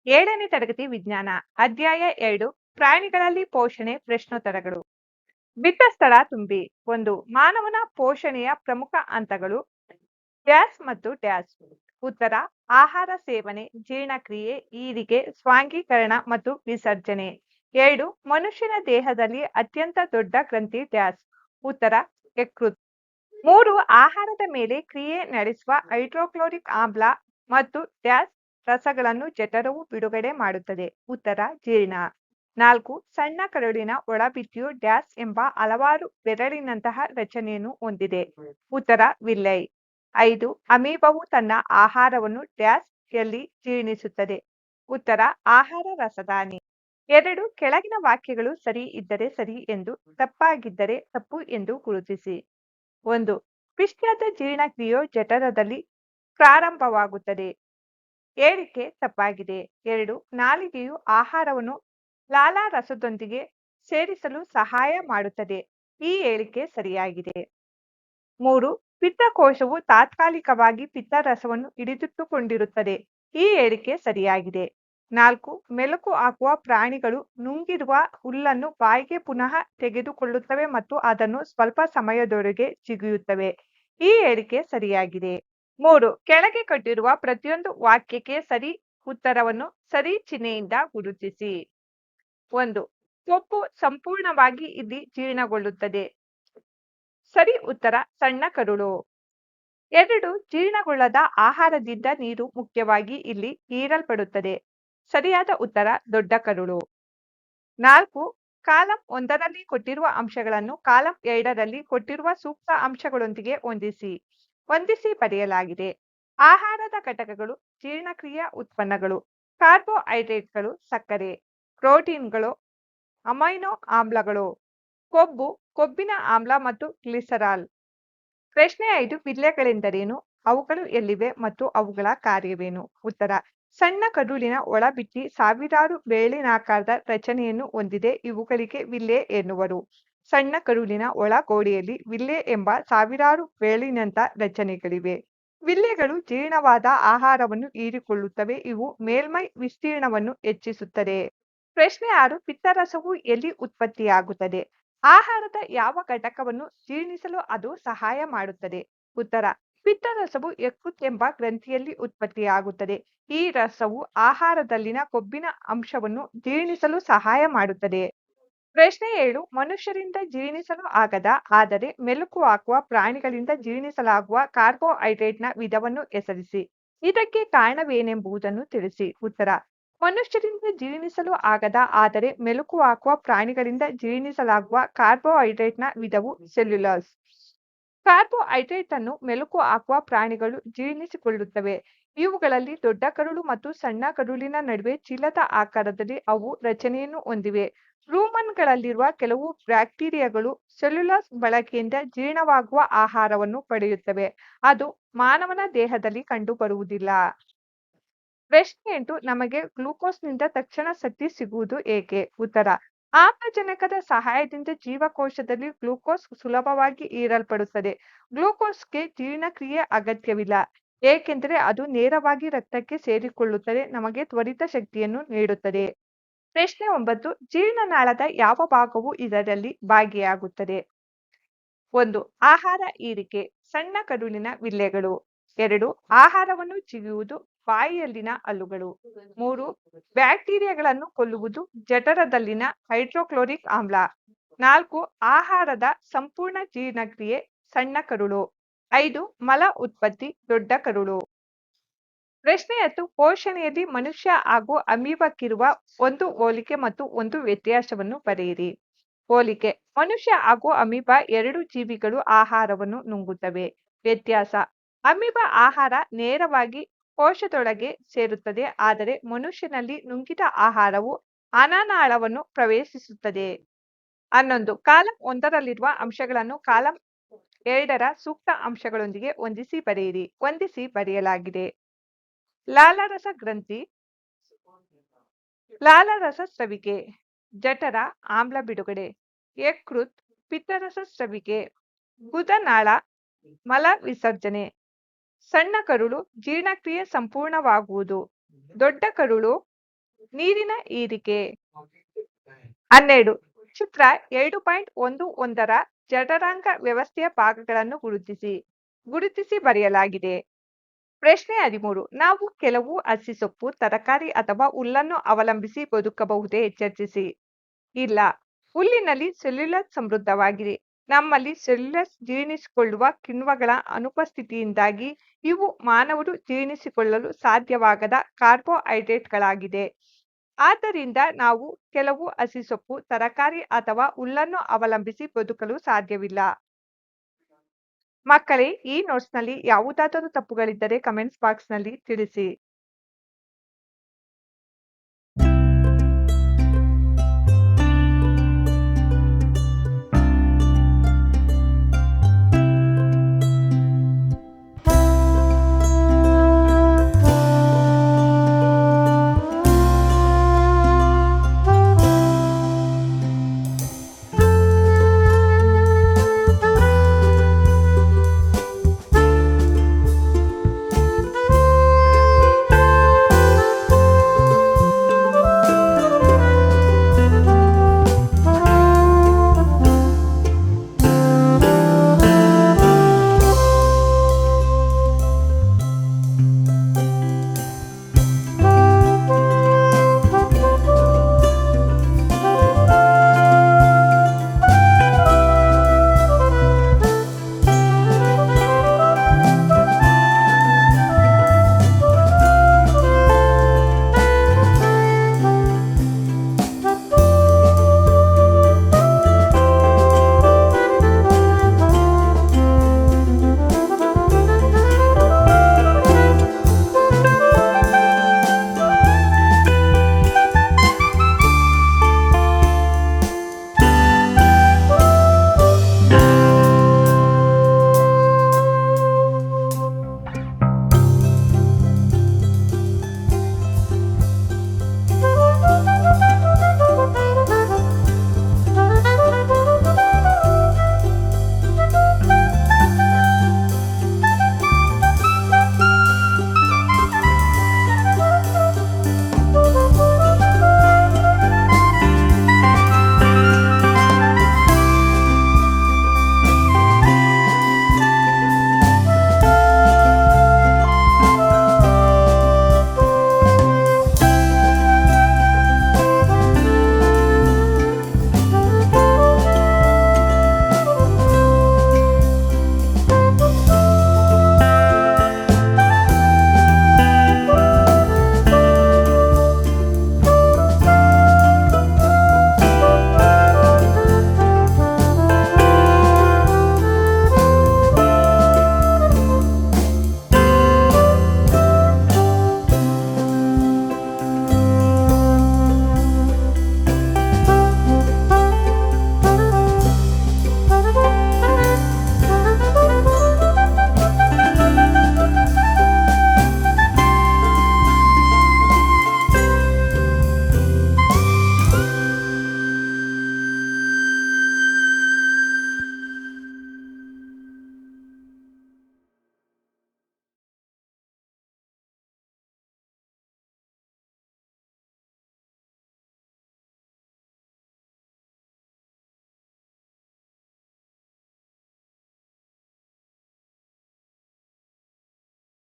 7ನೇ ತರಗತಿ ವಿಜ್ಞಾನ ಅಧ್ಯಾಯ 2 ಪ್ರಾಣಿಗಳಲ್ಲಿ ಪೋಷಣೆ ಪ್ರಶ್ನೋತ್ತರಗಳು. ಬಿಟ್ಟ ಸ್ಥಳ ತುಂಬಿ. 1. ಮಾನವನ ಪೋಷಣೆಯ ಪ್ರಮುಖ ಹಂತಗಳು ಡ್ಯಾಶ್ ಮತ್ತು ಡ್ಯಾಶ್. ಉತ್ತರ: ಆಹಾರ ಸೇವನೆ, ಜೀರ್ಣಕ್ರಿಯೆ, ಹೀರಿಕೆ, ಸ್ವಾಂಗೀಕರಣ ಮತ್ತು ವಿಸರ್ಜನೆ. 2. ಮನುಷ್ಯನ ದೇಹದಲ್ಲಿ ಅತ್ಯಂತ ದೊಡ್ಡ ಗ್ರಂಥಿ ಡ್ಯಾಶ್. ಉತ್ತರ: ಯಕೃತ್. 3. ಆಹಾರದ ಮೇಲೆ ಕ್ರಿಯೆ ನಡೆಸುವ ಹೈಡ್ರೋಕ್ಲೋರಿಕ್ ಆಮ್ಲ ಮತ್ತು ಡ್ಯಾಶ್ ರಸಗಳನ್ನು ಜಠರವು ಬಿಡುಗಡೆ ಮಾಡುತ್ತದೆ. ಉತ್ತರ: ಜೀರ್ಣ. 4. ಸಣ್ಣ ಕರುಳಿನ ಒಳಭಿತ್ತಿಯು ಡ್ಯಾಶ್ ಎಂಬ ಹಲವಾರು ಬೆರಳಿನಂತಹ ರಚನೆಯನ್ನು ಹೊಂದಿದೆ. ಉತ್ತರ: ವಿಲ್ಲೈ. 5. ಅಮೀಬವು ತನ್ನ ಆಹಾರವನ್ನು ಡ್ಯಾಶ್ ಯಲ್ಲಿ ಜೀರ್ಣಿಸುತ್ತದೆ. ಉತ್ತರ: ಆಹಾರ ರಸದಾನಿ. 2. ಕೆಳಗಿನ ವಾಕ್ಯಗಳು ಸರಿ ಇದ್ದರೆ ಸರಿ ಎಂದು, ತಪ್ಪಾಗಿದ್ದರೆ ತಪ್ಪು ಎಂದು ಗುರುತಿಸಿ. 1. ಪಿಷ್ಟದ ಜೀರ್ಣಕ್ರಿಯೆಯು ಜಠರದಲ್ಲಿ ಪ್ರಾರಂಭವಾಗುತ್ತದೆ. ಹೇಳಿಕೆ ತಪ್ಪಾಗಿದೆ. 2. ನಾಲಿಗೆಯು ಆಹಾರವನ್ನು ಲಾಲಾರಸದೊಂದಿಗೆ ಸೇರಿಸಲು ಸಹಾಯ ಮಾಡುತ್ತದೆ. ಈ ಹೇಳಿಕೆ ಸರಿಯಾಗಿದೆ. 3. ಪಿತ್ತಕೋಶವು ತಾತ್ಕಾಲಿಕವಾಗಿ ಪಿತ್ತರಸವನ್ನು ಹಿಡಿದಿಟ್ಟುಕೊಂಡಿರುತ್ತದೆ. ಈ ಹೇಳಿಕೆ ಸರಿಯಾಗಿದೆ. 4. ಮೆಲುಕು ಹಾಕುವ ಪ್ರಾಣಿಗಳು ನುಂಗಿರುವ ಹುಲ್ಲನ್ನು ಬಾಯಿಗೆ ಪುನಃ ತೆಗೆದುಕೊಳ್ಳುತ್ತವೆ ಮತ್ತು ಅದನ್ನು ಸ್ವಲ್ಪ ಸಮಯದವರೆಗೆ ಜಿಗಿಯುತ್ತವೆ. ಈ ಹೇಳಿಕೆ ಸರಿಯಾಗಿದೆ. 3. ಕೆಳಗೆ ಕೊಟ್ಟಿರುವ ಪ್ರತಿಯೊಂದು ವಾಕ್ಯಕ್ಕೆ ಸರಿ ಉತ್ತರವನ್ನು ಸರಿ ಚಿಹ್ನೆಯಿಂದ ಗುರುತಿಸಿ. 1. ಕೊಬ್ಬು ಸಂಪೂರ್ಣವಾಗಿ ಇಲ್ಲಿ ಜೀರ್ಣಗೊಳ್ಳುತ್ತದೆ. ಸರಿ ಉತ್ತರ: ಸಣ್ಣ ಕರುಳು. 2. ಜೀರ್ಣಗೊಳ್ಳದ ಆಹಾರದಿಂದ ನೀರು ಮುಖ್ಯವಾಗಿ ಇಲ್ಲಿ ಹೀರಲ್ಪಡುತ್ತದೆ. ಸರಿಯಾದ ಉತ್ತರ: ದೊಡ್ಡ ಕರುಳು. 4. ಕಾಲಂ 1ರಲ್ಲಿ ಕೊಟ್ಟಿರುವ ಅಂಶಗಳನ್ನು ಕಾಲಂ 2ರಲ್ಲಿ ಕೊಟ್ಟಿರುವ ಸೂಕ್ತ ಅಂಶಗಳೊಂದಿಗೆ ಹೊಂದಿಸಿ ಬರೆಯಲಾಗಿದೆ. ಆಹಾರದ ಘಟಕಗಳು: ಜೀರ್ಣಕ್ರಿಯಾ ಉತ್ಪನ್ನಗಳು, ಕಾರ್ಬೋಹೈಡ್ರೇಟ್ಗಳು, ಸಕ್ಕರೆ, ಪ್ರೋಟೀನ್ಗಳು, ಅಮೈನೋ ಆಮ್ಲಗಳು, ಕೊಬ್ಬು, ಕೊಬ್ಬಿನ ಆಮ್ಲ ಮತ್ತು ಗ್ಲಿಸರಾಲ್. ಪ್ರಶ್ನೆ 5. ವಿಲ್ಲೆಗಳೆಂದರೇನು? ಅವುಗಳು ಎಲ್ಲಿವೆ ಮತ್ತು ಅವುಗಳ ಕಾರ್ಯವೇನು? ಉತ್ತರ: ಸಣ್ಣ ಕರುಳಿನ ಒಳಭಿತ್ತಿ ಸಾವಿರಾರು ಬೇಲಿನಾಕಾರದ ರಚನೆಯನ್ನು ಹೊಂದಿದೆ. ಇವುಗಳಿಗೆ ವಿಲ್ಲೆ ಎನ್ನುವರು. ಸಣ್ಣ ಕರುಳಿನ ಒಳಗೋಡೆಯಲ್ಲಿ ವಿಲ್ಲೆ ಎಂಬ ಸಾವಿರಾರು ಬೇಲಿನಂಥ ರಚನೆಗಳಿವೆ. ವಿಲ್ಲೆಗಳು ಜೀರ್ಣವಾದ ಆಹಾರವನ್ನು ಹೀರಿಕೊಳ್ಳುತ್ತವೆ. ಇವು ಮೇಲ್ಮೈ ವಿಸ್ತೀರ್ಣವನ್ನು ಹೆಚ್ಚಿಸುತ್ತದೆ. ಪ್ರಶ್ನೆ 6. ಪಿತ್ತರಸವು ಎಲ್ಲಿ ಉತ್ಪತ್ತಿಯಾಗುತ್ತದೆ? ಆಹಾರದ ಯಾವ ಘಟಕವನ್ನು ಜೀರ್ಣಿಸಲು ಅದು ಸಹಾಯ ಮಾಡುತ್ತದೆ? ಉತ್ತರ: ಪಿತ್ತರಸವು ಯಕೃತ್ ಎಂಬ ಗ್ರಂಥಿಯಲ್ಲಿ ಉತ್ಪತ್ತಿಯಾಗುತ್ತದೆ. ಈ ರಸವು ಆಹಾರದಲ್ಲಿನ ಕೊಬ್ಬಿನ ಅಂಶವನ್ನು ಜೀರ್ಣಿಸಲು ಸಹಾಯ ಮಾಡುತ್ತದೆ. ಪ್ರಶ್ನೆ 7. ಮನುಷ್ಯರಿಂದ ಜೀರ್ಣಿಸಲು ಆಗದ ಆದರೆ ಮೆಲುಕು ಹಾಕುವ ಪ್ರಾಣಿಗಳಿಂದ ಜೀರ್ಣಿಸಲಾಗುವ ಕಾರ್ಬೋಹೈಡ್ರೇಟ್ನ ವಿಧವನ್ನು ಹೆಸರಿಸಿ. ಇದಕ್ಕೆ ಕಾರಣವೇನೆಂಬುದನ್ನು ತಿಳಿಸಿ. ಉತ್ತರ: ಮನುಷ್ಯರಿಂದ ಜೀರ್ಣಿಸಲು ಆಗದ ಆದರೆ ಮೆಲುಕು ಹಾಕುವ ಪ್ರಾಣಿಗಳಿಂದ ಜೀರ್ಣಿಸಲಾಗುವ ಕಾರ್ಬೋಹೈಡ್ರೇಟ್ನ ವಿಧವು ಸೆಲ್ಯುಲೋಸ್. ಕಾರ್ಬೋಹೈಡ್ರೇಟ್ ಅನ್ನು ಮೆಲುಕು ಹಾಕುವ ಪ್ರಾಣಿಗಳು ಜೀರ್ಣಿಸಿಕೊಳ್ಳುತ್ತವೆ. ಇವುಗಳಲ್ಲಿ ದೊಡ್ಡ ಕರುಳು ಮತ್ತು ಸಣ್ಣ ಕರುಳಿನ ನಡುವೆ ಚೀಲದ ಆಕಾರದಲ್ಲಿ ಅವು ರಚನೆಯನ್ನು ಹೊಂದಿವೆ. ರೂಮನ್ಗಳಲ್ಲಿರುವ ಕೆಲವು ಬ್ಯಾಕ್ಟೀರಿಯಾಗಳು ಸೆಲ್ಯುಲೋಸ್ ಬಳಕೆಯಿಂದ ಜೀರ್ಣವಾಗುವ ಆಹಾರವನ್ನು ಪಡೆಯುತ್ತವೆ. ಅದು ಮಾನವನ ದೇಹದಲ್ಲಿ ಕಂಡುಬರುವುದಿಲ್ಲ. ಪ್ರಶ್ನೆ 8. ನಮಗೆ ಗ್ಲೂಕೋಸ್ನಿಂದ ತಕ್ಷಣ ಶಕ್ತಿ ಸಿಗುವುದು ಏಕೆ? ಉತ್ತರ: ಆಮ್ಲಜನಕದ ಸಹಾಯದಿಂದ ಜೀವಕೋಶದಲ್ಲಿ ಗ್ಲೂಕೋಸ್ ಸುಲಭವಾಗಿ ಹೀರಲ್ಪಡುತ್ತದೆ. ಗ್ಲೂಕೋಸ್ಗೆ ಜೀರ್ಣಕ್ರಿಯೆ ಅಗತ್ಯವಿಲ್ಲ, ಏಕೆಂದರೆ ಅದು ನೇರವಾಗಿ ರಕ್ತಕ್ಕೆ ಸೇರಿಕೊಳ್ಳುತ್ತದೆ, ನಮಗೆ ತ್ವರಿತ ಶಕ್ತಿಯನ್ನು ನೀಡುತ್ತದೆ. ಪ್ರಶ್ನೆ 9. ಜೀರ್ಣನಾಳದ ಯಾವ ಭಾಗವು ಇದರಲ್ಲಿ ಭಾಗಿಯಾಗುತ್ತದೆ? 1. ಆಹಾರ ಹೀರಿಕೆ, ಸಣ್ಣ ಕರುಳಿನ ವಿಲ್ಲೆಗಳು. 2. ಆಹಾರವನ್ನು ಜಿಗಿಯುವುದು, ಬಾಯಿಯಲ್ಲಿನ ಹಲ್ಲುಗಳು. 3. ಬ್ಯಾಕ್ಟೀರಿಯಾಗಳನ್ನು ಕೊಲ್ಲುವುದು, ಜಠರದಲ್ಲಿನ ಹೈಡ್ರೋಕ್ಲೋರಿಕ್ ಆಮ್ಲ. 4. ಆಹಾರದ ಸಂಪೂರ್ಣ ಜೀರ್ಣಕ್ರಿಯೆ, ಸಣ್ಣ ಕರುಳು. 5. ಮಲ ಉತ್ಪತ್ತಿ, ದೊಡ್ಡ ಕರುಳು. ಪ್ರಶ್ನೆ 10. ಪೋಷಣೆಯಲ್ಲಿ ಮನುಷ್ಯ ಹಾಗೂ ಅಮೀಬಕ್ಕಿರುವ ಒಂದು ಹೋಲಿಕೆ ಮತ್ತು ಒಂದು ವ್ಯತ್ಯಾಸವನ್ನು ಬರೆಯಿರಿ. ಹೋಲಿಕೆ: ಮನುಷ್ಯ ಹಾಗೂ ಅಮೀಬಾ ಎರಡು ಜೀವಿಗಳು ಆಹಾರವನ್ನು ನುಂಗುತ್ತವೆ. ವ್ಯತ್ಯಾಸ: ಅಮೀಬಾ ಆಹಾರ ನೇರವಾಗಿ ಕೋಶದೊಳಗೆ ಸೇರುತ್ತದೆ, ಆದರೆ ಮನುಷ್ಯನಲ್ಲಿ ನುಂಗಿದ ಆಹಾರವು ಅನ್ನನಾಳವನ್ನು ಪ್ರವೇಶಿಸುತ್ತದೆ. 11. ಕಾಲಂ 1ರಲ್ಲಿರುವ ಅಂಶಗಳನ್ನು ಕಾಲಂ 2ರ ಸೂಕ್ತ ಅಂಶಗಳೊಂದಿಗೆ ಹೊಂದಿಸಿ ಬರೆಯಲಾಗಿದೆ. ಲಾಲಾರಸ ಗ್ರಂಥಿ, ಲಾಲಾರಸ ಸ್ರವಿಕೆ, ಜಠರ ಆಮ್ಲ ಬಿಡುಗಡೆ, ಯಕೃತ್ ಪಿತ್ತರಸ ಸ್ರವಿಕೆ, ಗುದನಾಳ ಮಲ ವಿಸರ್ಜನೆ. ಸಣ್ಣ ಕರುಳು ಜೀರ್ಣಕ್ರಿಯೆ ಸಂಪೂರ್ಣವಾಗುವುದು, ದೊಡ್ಡ ಕರುಳು ನೀರಿನ ಹೀರಿಕೆ. 12. ಚಿತ್ರ 2.11ರ ಜಠರಾಂಗ ವ್ಯವಸ್ಥೆಯ ಭಾಗಗಳನ್ನು ಗುರುತಿಸಿ ಬರೆಯಲಾಗಿದೆ. ಪ್ರಶ್ನೆ 13. ನಾವು ಕೆಲವು ಹಸಿ ಸೊಪ್ಪು, ತರಕಾರಿ ಅಥವಾ ಹುಲ್ಲನ್ನು ಅವಲಂಬಿಸಿ ಬದುಕಬಹುದೇ? ಚರ್ಚಿಸಿ. ಇಲ್ಲ. ಹುಲ್ಲಿನಲ್ಲಿ ಸೆಲ್ಯುಲೋಸ್ ಸಮೃದ್ಧವಾಗಿದೆ. ನಮ್ಮಲ್ಲಿ ಸೆಲ್ಯುಲೋಸ್ ಜೀರ್ಣಿಸಿಕೊಳ್ಳುವ ಕಿಣ್ವಗಳ ಅನುಪಸ್ಥಿತಿಯಿಂದಾಗಿ ಇವು ಮಾನವರು ಜೀರ್ಣಿಸಿಕೊಳ್ಳಲು ಸಾಧ್ಯವಾಗದ ಕಾರ್ಬೋಹೈಡ್ರೇಟ್ಗಳಾಗಿದೆ. ಆದ್ದರಿಂದ ನಾವು ಕೆಲವು ಹಸಿ ಸೊಪ್ಪು, ತರಕಾರಿ ಅಥವಾ ಹುಲ್ಲನ್ನು ಅವಲಂಬಿಸಿ ಬದುಕಲು ಸಾಧ್ಯವಿಲ್ಲ. ಮಕ್ಕಳೇ, ಈ ನೋಟ್ಸ್ನಲ್ಲಿ ಯಾವುದಾದರೂ ತಪ್ಪುಗಳಿದ್ದರೆ ಕಮೆಂಟ್ಸ್ ಬಾಕ್ಸ್ನಲ್ಲಿ ತಿಳಿಸಿ.